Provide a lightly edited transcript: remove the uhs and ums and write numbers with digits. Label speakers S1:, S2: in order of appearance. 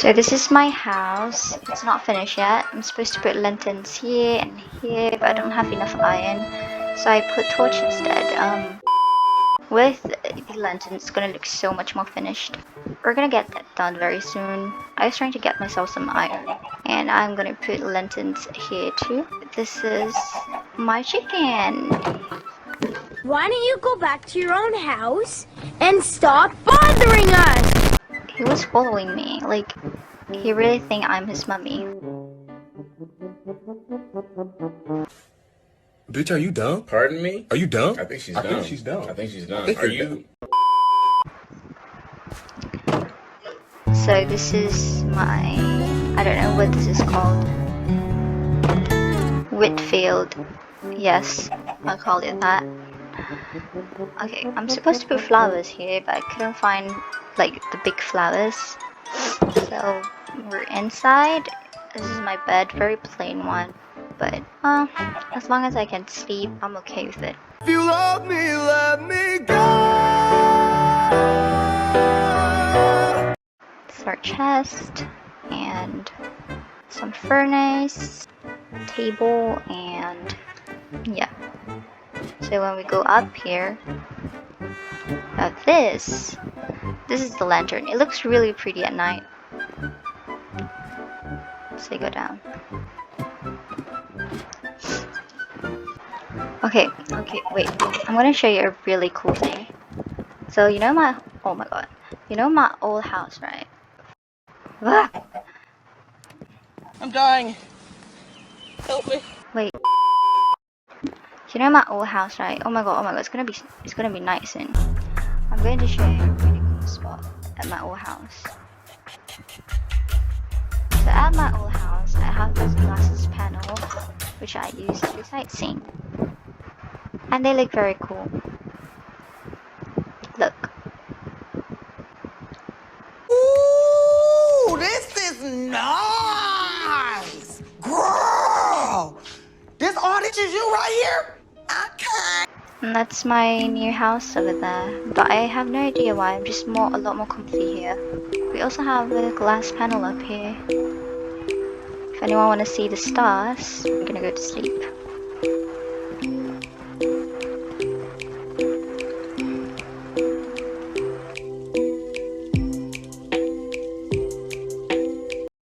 S1: So this is my house. It's not finished yet. I'm supposed to put lanterns here and here, but I don't have enough iron, so I put torch instead. With the lanterns, it's gonna look so much more finished. We're gonna get that done very soon. I was trying to get myself some iron, and I'm gonna put lanterns here too. This is my chicken.
S2: Why don't you go back to your own house and stop bothering us?
S1: He was following me, like, he really think I'm his mummy.
S3: Bitch, are you dumb?
S4: Pardon me?
S3: Are you dumb?
S4: I think she's
S3: I
S4: dumb.
S3: think she's dumb.
S4: I think she's dumb.
S3: I think
S4: Are
S3: you're
S4: you?
S1: So this is my, I don't know what this is called. Whitfield. Yes, I'll call it that. Okay, I'm supposed to put flowers here, but I couldn't find like the big flowers. So we're inside. This is my bed, very plain one. But as long as I can sleep, I'm okay with it.
S3: If you love me, let me go.
S1: This is our chest and some furnace, table, and yeah. So when we go up here, now this is the lantern. It looks really pretty at night. So you go down. Okay, wait. I'm gonna show you a really cool thing. So you know my, oh my god. You know my old house, right? Ah!
S5: I'm dying. Help me.
S1: Wait. You know my old house, right? Oh my god, it's gonna be night soon. I'm going to show you a really cool spot at my old house. So at my old house, I have this glasses panel, which I use to sightseeing. And they look very cool. Look.
S5: Ooh, this is nice. Girl, this audience is you right here? Okay.
S1: And that's my new house over there. But I have no idea why, I'm just a lot more comfy here. We also have a glass panel up here. If anyone want to see the stars, I'm gonna go to sleep.